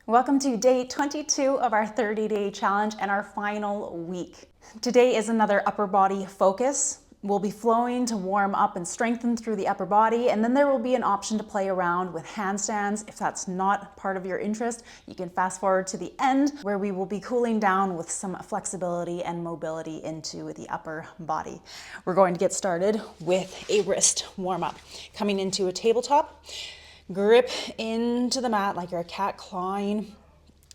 Welcome to day 22 of our 30-day challenge and our final week. Today is another upper body focus. We'll be flowing to warm up and strengthen through the upper body, and then there will be an option to play around with handstands. If that's not part of your interest, you can fast forward to the end where we will be cooling down with some flexibility and mobility into the upper body. We're going to get started with a wrist warm up. Coming into a tabletop, grip into the mat like you're a cat clawing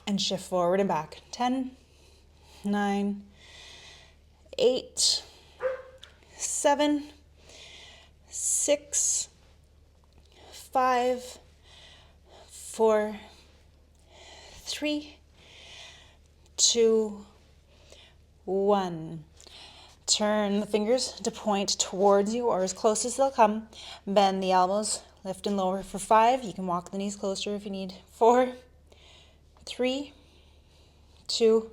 and shift forward and back. 10, 9, 8, 7, 6, 5, 4, 3, 2, 1. Turn the fingers to point towards you or as close as they'll come. Bend the elbows, lift and lower for 5. You can walk the knees closer if you need. 4, 3, 2,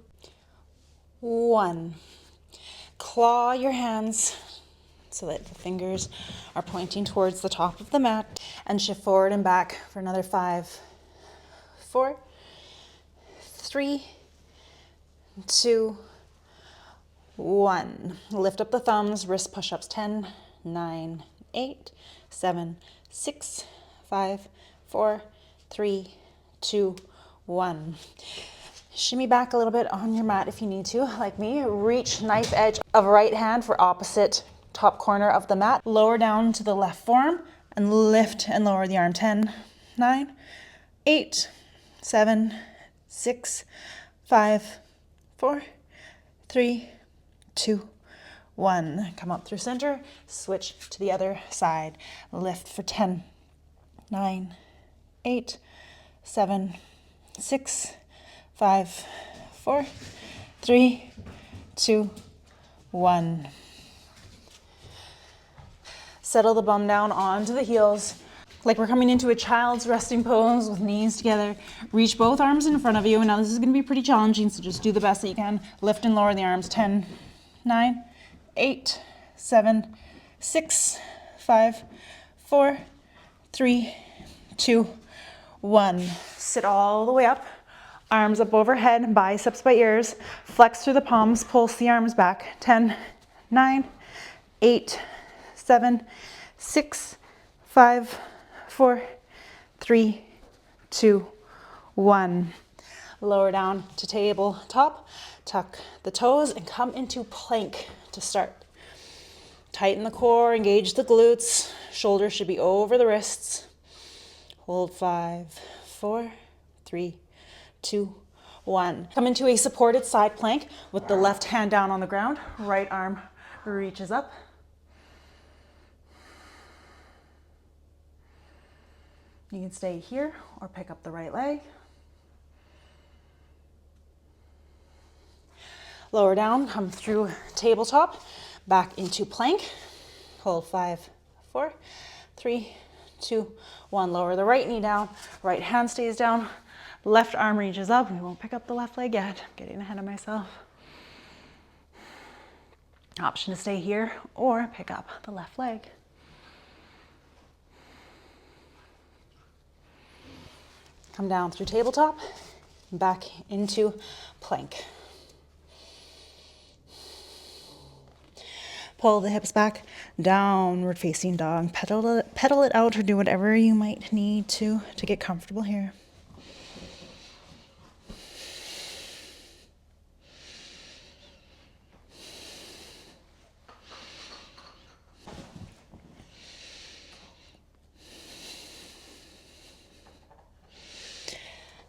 1. Claw your hands so that the fingers are pointing towards the top of the mat, and shift forward and back for another 5, 4, 3, 2, 1. Lift up the thumbs, wrist push-ups. 10, 9, 8, 7, 6, 5, 4, 3, 2, 1. Shimmy back a little bit on your mat if you need to, like me. Reach knife edge of right hand for opposite top corner of the mat. Lower down to the left forearm and lift and lower the arm. 10, 9, 8, 7, 6, 5, 4, 3, 2, 1. Come up through center, switch to the other side. Lift for 10, 9, 8, 7, 6, 5, 4, 3, 2, 1. Settle the bum down onto the heels, like we're coming into a child's resting pose with knees together. Reach both arms in front of you. Now this is going to be pretty challenging, so just do the best that you can. Lift and lower the arms. 10, 9, 8, 7, 6, 5, 4, 3, 2, 1. Sit all the way up. Arms up overhead, biceps by ears. Flex through the palms, pulse the arms back. 10, 9, 8, 7, 6, 5, 4, 3, 2, 1. Lower down to tabletop. Tuck the toes and come into plank to start. Tighten the core, engage the glutes. Shoulders should be over the wrists. Hold 5, 4, 3, 2, 1. Come into a supported side plank with the left hand down on the ground. Right arm reaches up. You can stay here or pick up the right leg. Lower down, come through tabletop, back into plank. Hold 5, 4, 3, 2, 1. Lower the right knee down, right hand stays down, left arm reaches up. We won't pick up the left leg yet. I'm getting ahead of myself. Option to stay here or pick up the left leg. Come down through tabletop, back into plank. Pull the hips back, downward facing dog. Pedal it out or do whatever you might need to get comfortable here.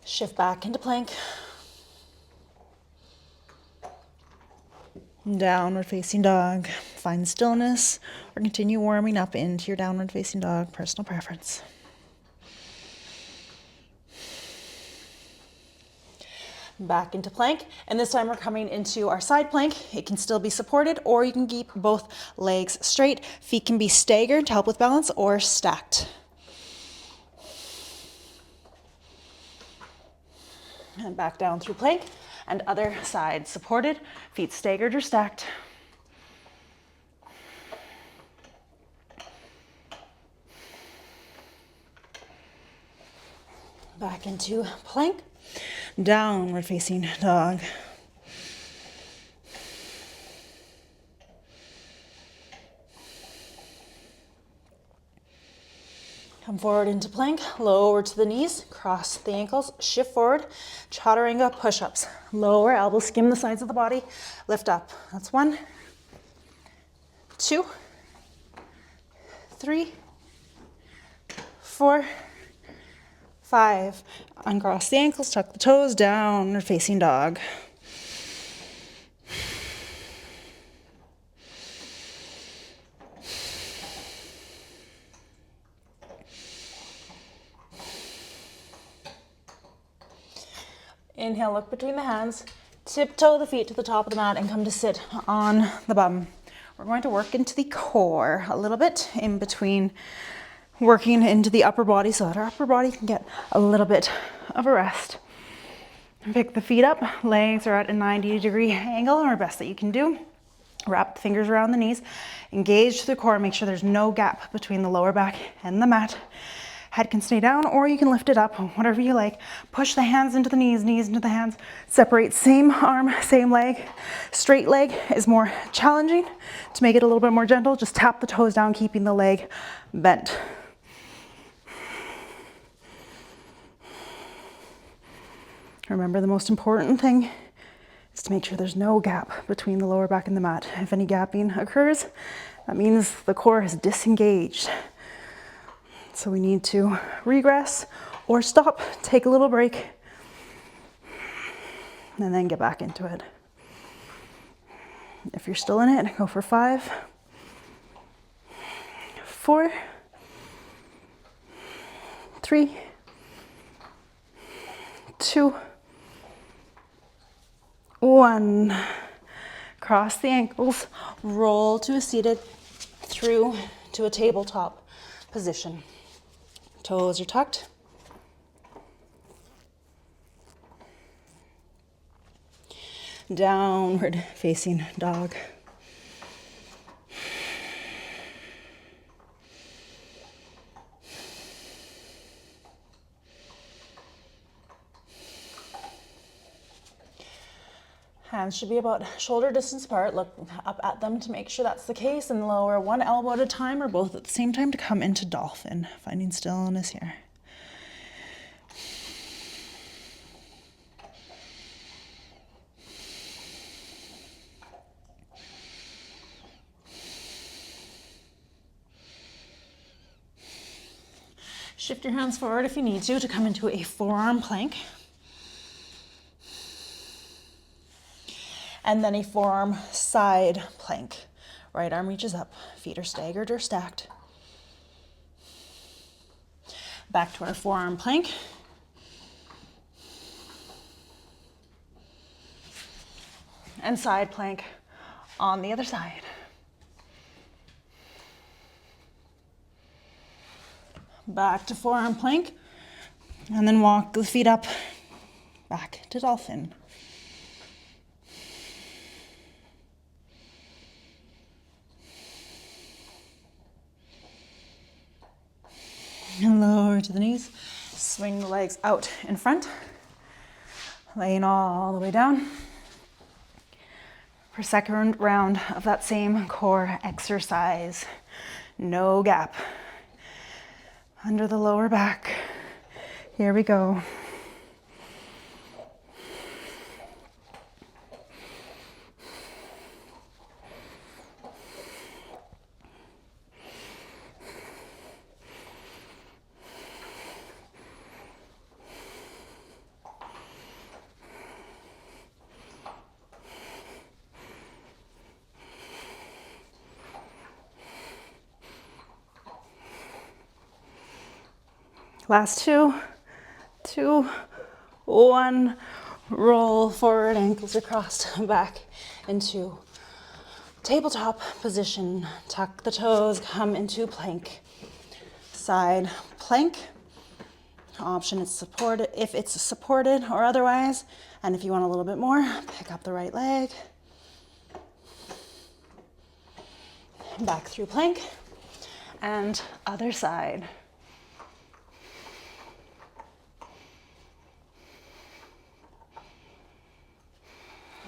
Shift back into plank. Downward facing dog. Find stillness or continue warming up into your downward facing dog, personal preference. Back into plank, and this time we're coming into our side plank. It can still be supported, or you can keep both legs straight. Feet can be staggered to help with balance or stacked. And back down through plank, and other side supported, feet staggered or stacked. Back into plank. Downward facing dog. Come forward into plank, lower to the knees, cross the ankles, shift forward, chaturanga push-ups. Lower elbows, skim the sides of the body, lift up. That's 1, 2, 3, 4, 5. Uncross the ankles, tuck the toes, downward facing dog. Inhale, look between the hands, tiptoe the feet to the top of the mat and come to sit on the bum. We're going to work into the core a little bit in between working into the upper body so that our upper body can get a little bit of a rest. Pick the feet up, legs are at a 90-degree angle, or best that you can do. Wrap the fingers around the knees, engage the core, make sure there's no gap between the lower back and the mat. Head can stay down or you can lift it up, whatever you like. Push the hands into the knees, knees into the hands. Separate same arm, same leg. Straight leg is more challenging. To make it a little bit more gentle, just tap the toes down, keeping the leg bent. Remember, the most important thing is to make sure there's no gap between the lower back and the mat. If any gapping occurs, that means the core is disengaged. So we need to regress or stop, take a little break, and then get back into it. If you're still in it, go for 5, 4, 3, 2, 1. Cross the ankles, roll to a seated, through to a tabletop position. Toes are tucked. Downward facing dog. Hands should be about shoulder distance apart. Look up at them to make sure that's the case, and lower one elbow at a time or both at the same time to come into dolphin, finding stillness here. Shift your hands forward if you need to come into a forearm plank. And then a forearm side plank. Right arm reaches up, feet are staggered or stacked. Back to our forearm plank. And side plank on the other side. Back to forearm plank. And then walk the feet up, back to dolphin. And lower to the knees, swing the legs out in front, laying all the way down. For second round of that same core exercise, no gap under the lower back. Here we go. Last 2, 2, 1, roll forward, ankles are crossed, back into tabletop position. Tuck the toes, come into plank. Side plank. Option is supported if it's supported or otherwise. And if you want a little bit more, pick up the right leg. Back through plank and other side.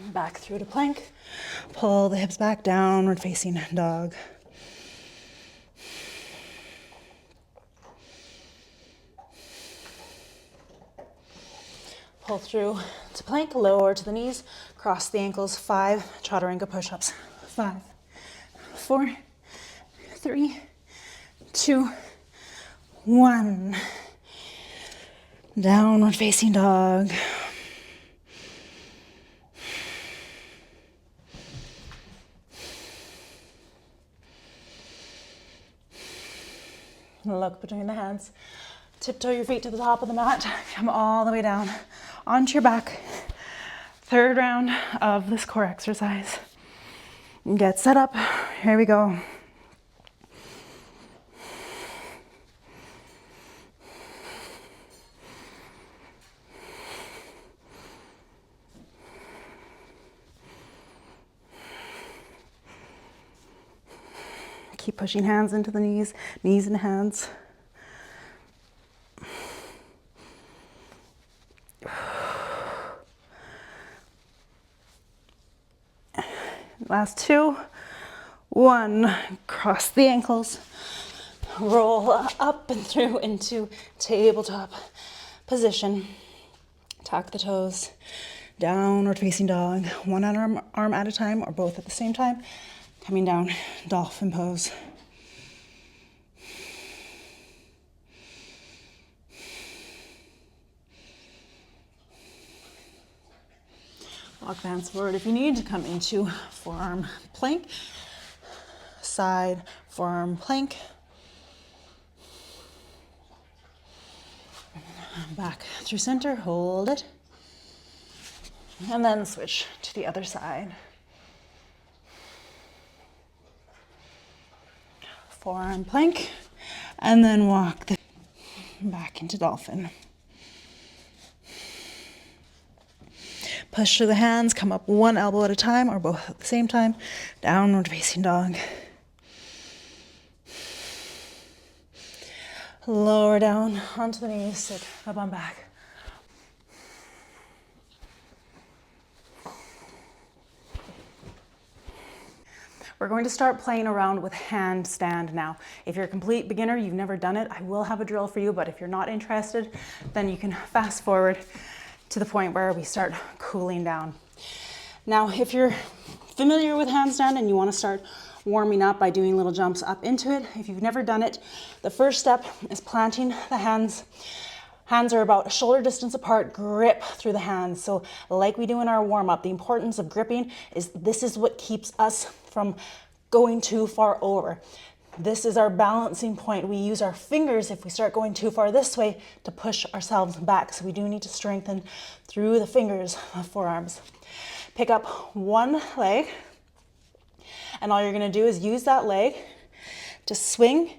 Back through to plank. Pull the hips back, downward facing dog. Pull through to plank, lower to the knees, cross the ankles, 5 chaturanga push-ups. 5, 4, 3, 2, 1. Downward facing dog. Look between the hands. Tiptoe your feet to the top of the mat. Come all the way down onto your back. 3rd round of this core exercise. Get set up. Here we go. Keep pushing hands into the knees, knees and hands. Last 2, 1, cross the ankles, roll up and through into tabletop position. Tuck the toes, downward facing dog, one arm at a time or both at the same time. Coming down, dolphin pose. Walk the hands forward if you need to come into forearm plank. Side forearm plank. Back through center, hold it. And then switch to the other side. Forearm plank, and then walk back into dolphin. Push through the hands, come up one elbow at a time or both at the same time. Downward facing dog. Lower down onto the knees, sit up on back. We're going to start playing around with handstand now. If you're a complete beginner, you've never done it, I will have a drill for you, but if you're not interested, then you can fast forward to the point where we start cooling down. Now, if you're familiar with handstand and you want to start warming up by doing little jumps up into it, if you've never done it, the first step is planting the hands. Hands are about shoulder distance apart, grip through the hands. So like we do in our warm up, the importance of gripping is this is what keeps us from going too far over. This is our balancing point. We use our fingers if we start going too far this way to push ourselves back. So we do need to strengthen through the fingers of forearms. Pick up one leg, and all you're gonna do is use that leg to swing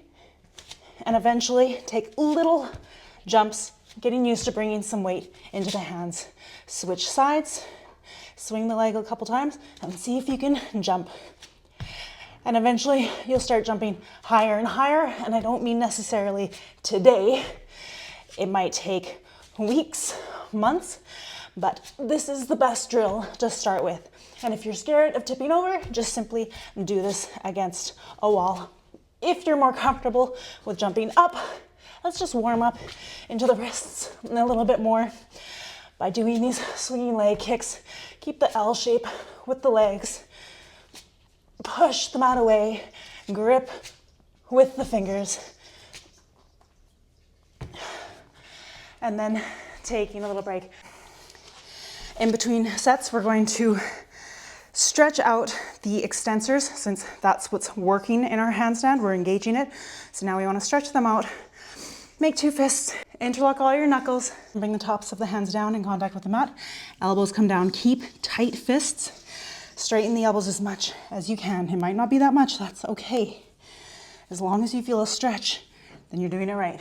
and eventually take little jumps, getting used to bringing some weight into the hands. Switch sides, swing the leg a couple times, and see if you can jump. And eventually you'll start jumping higher and higher. And I don't mean necessarily today. It might take weeks, months, but this is the best drill to start with. And if you're scared of tipping over, just simply do this against a wall. If you're more comfortable with jumping up, let's just warm up into the wrists a little bit more by doing these swinging leg kicks. Keep the L shape with the legs. Push the mat away, grip with the fingers. And then taking a little break. In between sets, we're going to stretch out the extensors since that's what's working in our handstand. We're engaging it. So now we want to stretch them out. Make 2 fists, interlock all your knuckles, bring the tops of the hands down in contact with the mat. Elbows come down, keep tight fists. Straighten the elbows as much as you can. It might not be that much, that's okay. As long as you feel a stretch, then you're doing it right.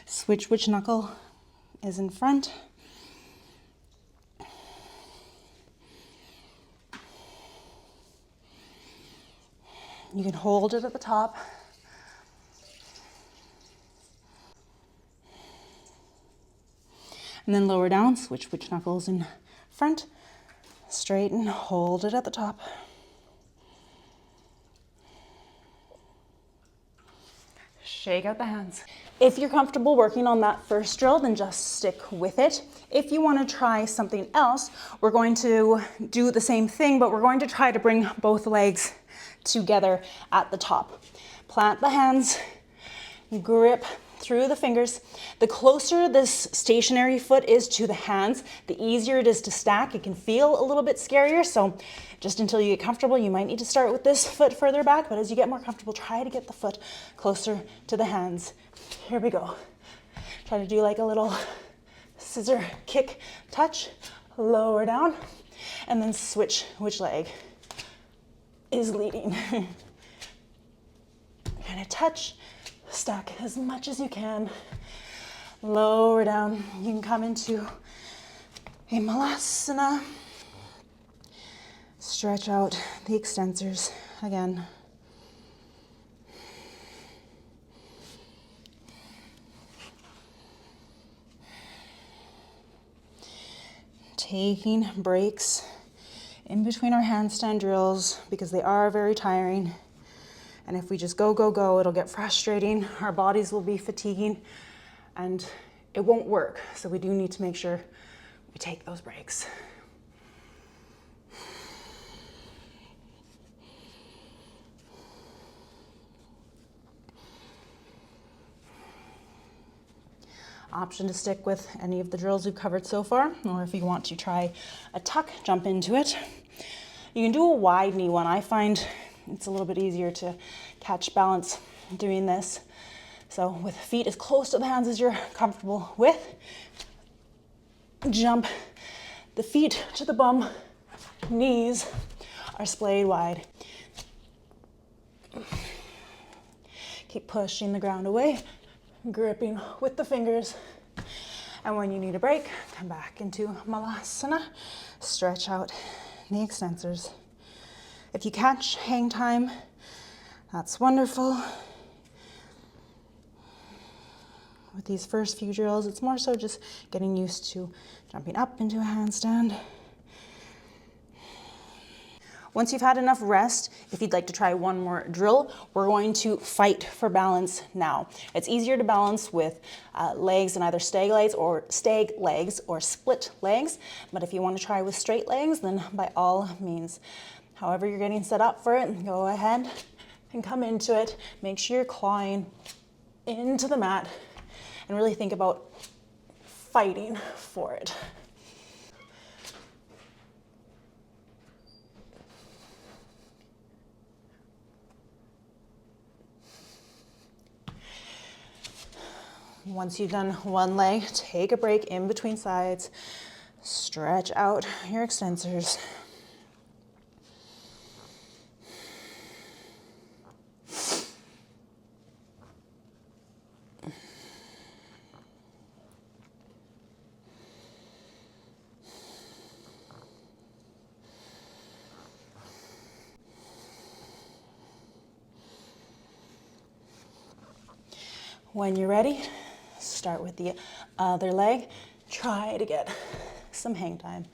Switch which knuckle is in front. You can hold it at the top. and then lower down, switch knuckles in front, straighten, hold it at the top. Shake out the hands. If you're comfortable working on that first drill, then just stick with it. If you want to try something else, we're going to do the same thing, but we're going to try to bring both legs together at the top. Plant the hands, grip through the fingers. The closer this stationary foot is to the hands, the easier it is to stack. It can feel a little bit scarier, so just until you get comfortable, you might need to start with this foot further back, but as you get more comfortable, try to get the foot closer to the hands. Here we go. Try to do like a little scissor kick touch, lower down, and then switch which leg is leading. Kind of touch, stack as much as you can, lower down. You can come into a asana. Stretch out the extensors again. Taking breaks in between our handstand drills because they are very tiring. And if we just go, it'll get frustrating. Our bodies will be fatiguing and it won't work. So we do need to make sure we take those breaks. Option to stick with any of the drills we've covered so far, or if you want to try a tuck, jump into it. You can do a wide knee one. I find it's a little bit easier to catch balance doing this. So with feet as close to the hands as you're comfortable with, jump the feet to the bum, knees are splayed wide. Keep pushing the ground away, gripping with the fingers. And when you need a break, come back into malasana, stretch out the extensors. If you catch hang time, that's wonderful. With these first few drills, it's more so just getting used to jumping up into a handstand. Once you've had enough rest, if you'd like to try one more drill, we're going to fight for balance now. It's easier to balance with legs in either stag legs or split legs. But if you want to try with straight legs, then by all means, however you're getting set up for it, go ahead and come into it. Make sure you're clawing into the mat and really think about fighting for it. Once you've done one leg, take a break in between sides. Stretch out your extensors. When you're ready, start with the other leg. Try to get some hang time.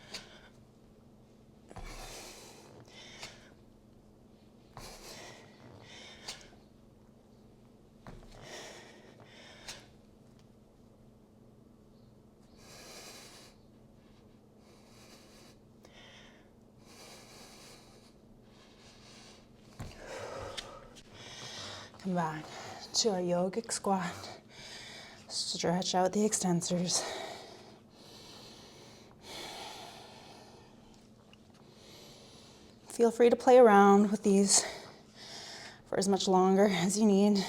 Come back to our yogic squat. Stretch out the extensors. Feel free to play around with these for as much longer as you need.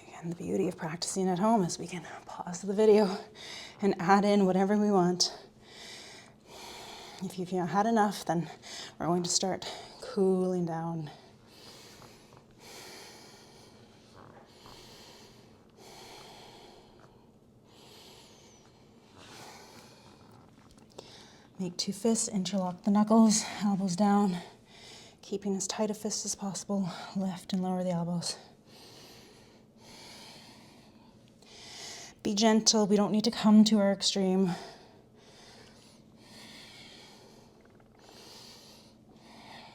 Again, the beauty of practicing at home is we can pause the video and add in whatever we want. If you've had enough, then we're going to start cooling down. Make two fists, interlock the knuckles, elbows down, keeping as tight a fist as possible. Lift and lower the elbows. Be be gentle. We don't need to come to our extreme.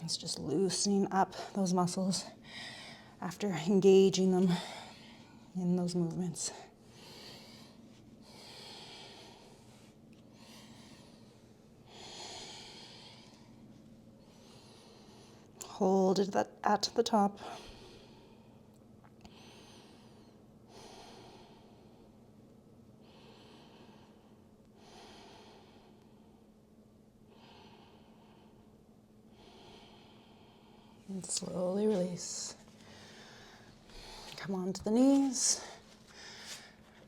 It's just loosening up those muscles after engaging them in those movements. Hold it at the top. And slowly release. Come onto the knees.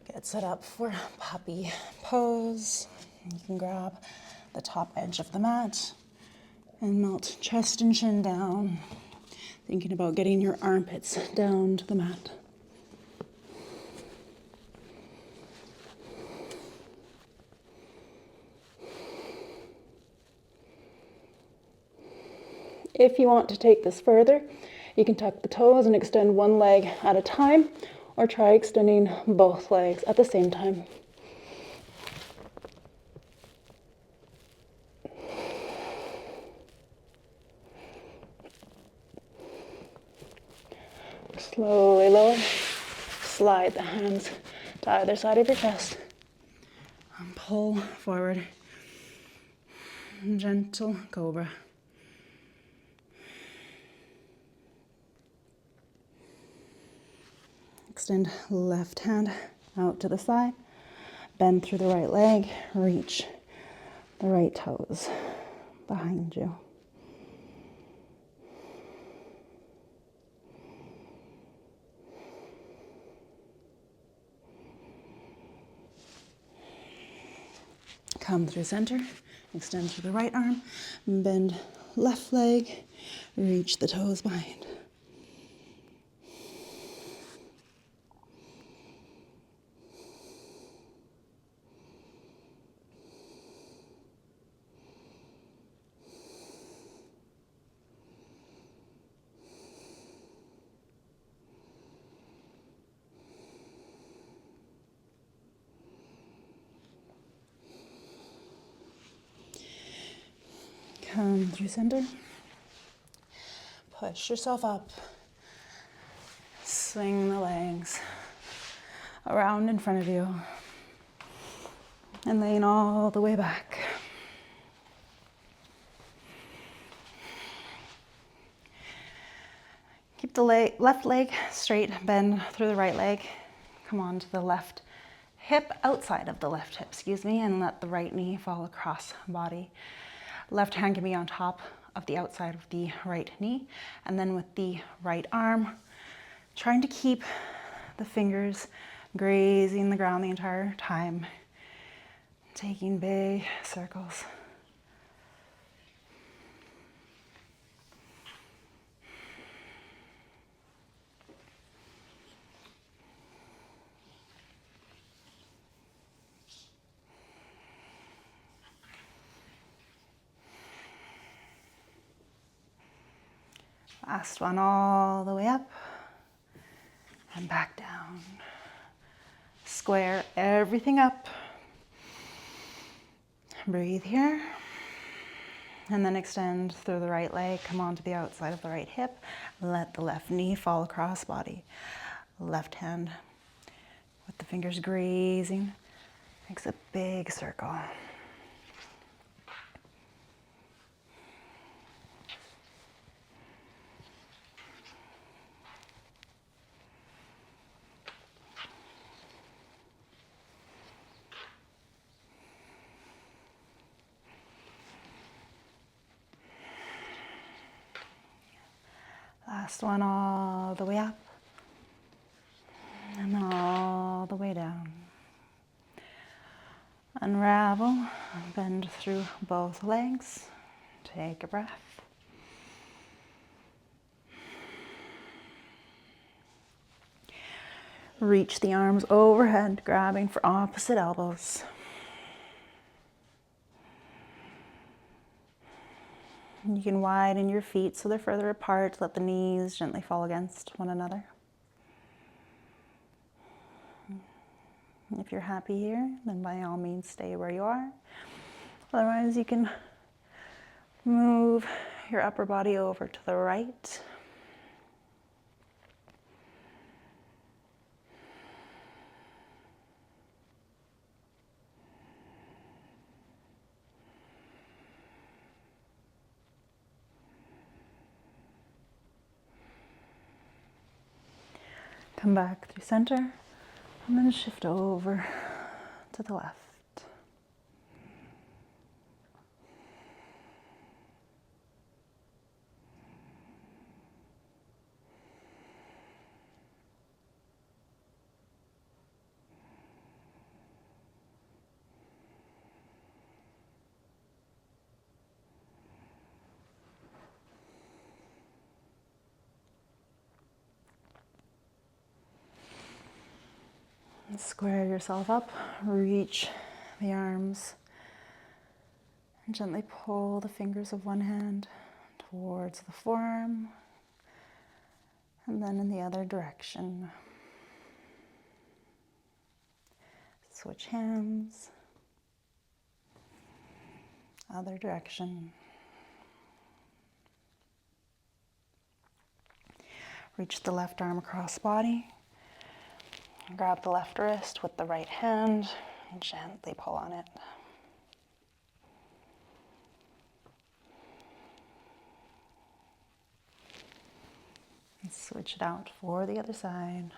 Get set up for puppy pose. You can grab the top edge of the mat and melt chest and chin down. Thinking about getting your armpits down to the mat. If you want to take this further, you can tuck the toes and extend one leg at a time, or try extending both legs at the same time. Slowly lower. Slide the hands to either side of your chest. And pull forward. Gentle cobra. Extend left hand out to the side. Bend through the right leg. Reach the right toes behind you. Come through center. Extend through the right arm. Bend left leg. Reach the toes behind. Come through center. Push yourself up. Swing the legs around in front of you. And lean all the way back. Keep the left leg straight, bend through the right leg. Come on to the left hip, outside of the left hip, and let the right knee fall across body. Left hand can be on top of the outside of the right knee. And then with the right arm, trying to keep the fingers grazing the ground the entire time. Taking big circles. Last one all the way up and back down. Square everything up. Breathe here. And then extend through the right leg. Come onto the outside of the right hip. Let the left knee fall across body. Left hand with the fingers grazing makes a big circle. Last one all the way up, and then all the way down. Unravel, bend through both legs. Take a breath. Reach the arms overhead, grabbing for opposite elbows. You can widen your feet so they're further apart. Let the knees gently fall against one another. If you're happy here, then by all means stay where you are. Otherwise, you can move your upper body over to the right. Come back through center, and then shift over to the left. Square yourself up, reach the arms, and gently pull the fingers of one hand towards the forearm, and then in the other direction. Switch hands, other direction. Reach the left arm across body. Grab the left wrist with the right hand and gently pull on it. And switch it out for the other side.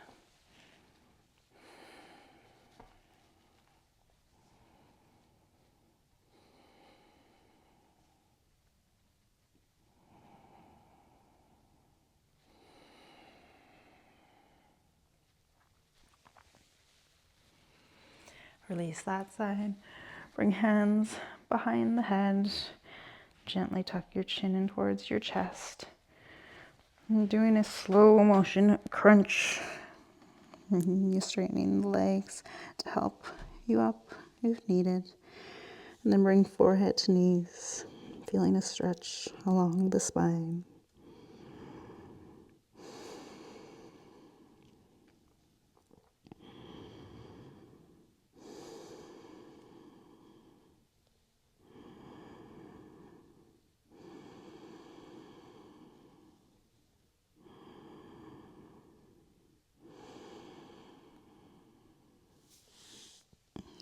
Release that side. Bring hands behind the head. Gently tuck your chin in towards your chest. And doing a slow motion crunch. You're straightening the legs to help you up if needed. And then bring forehead to knees, feeling a stretch along the spine.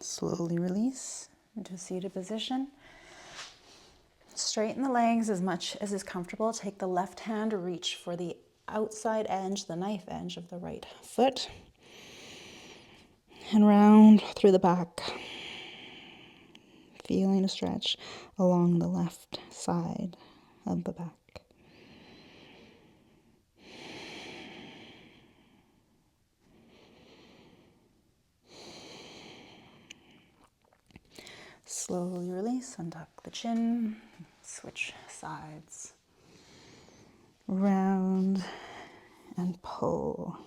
Slowly release into a seated position. Straighten the legs as much as is comfortable. Take the left hand, reach for the outside edge, the knife edge of the right foot. And round through the back. Feeling a stretch along the left side of the back. Slowly release, untuck the chin, switch sides. Round and pull.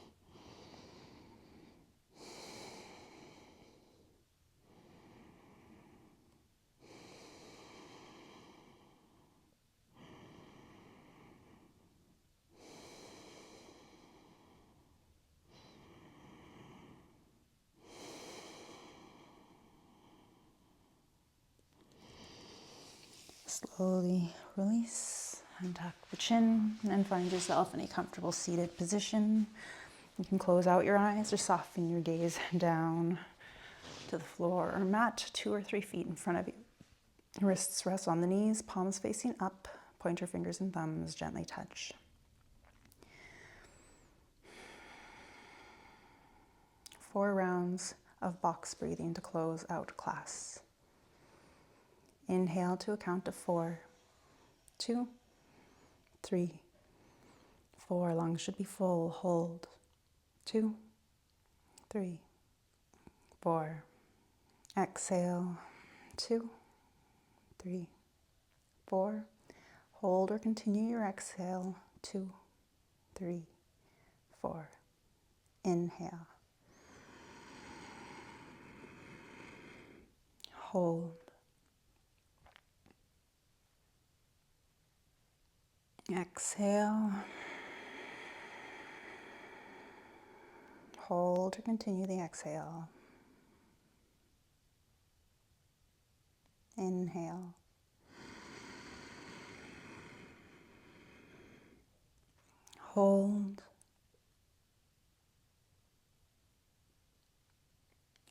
Slowly release, untuck the chin, and find yourself in a comfortable seated position. You can close out your eyes or soften your gaze down to the floor or mat 2 or 3 feet in front of you. Wrists rest on the knees, palms facing up, pointer fingers and thumbs gently touch. Four rounds of box breathing to close out class. Inhale to a count of 4, 2, 3, 4. Lungs should be full. Hold. 2, 3, 4. Exhale. 2, 3, 4. Hold or continue your exhale. 2, 3, 4. Inhale. Hold. Exhale. Hold or continue the exhale. Inhale. Hold.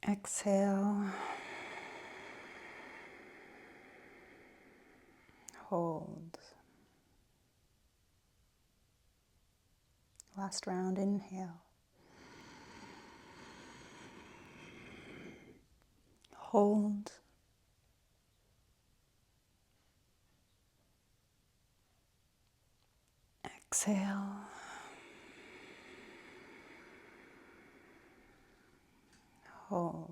Exhale. Hold. Last round, inhale. Hold. Exhale. Hold.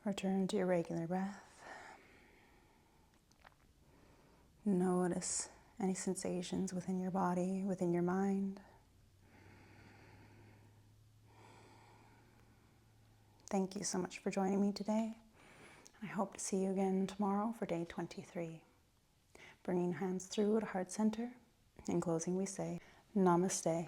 Return to your regular breath. Notice any sensations within your body, within your mind. Thank you so much for joining me today. I hope to see you again tomorrow for day 23. Bringing hands through at heart center. In closing, we say, Namaste.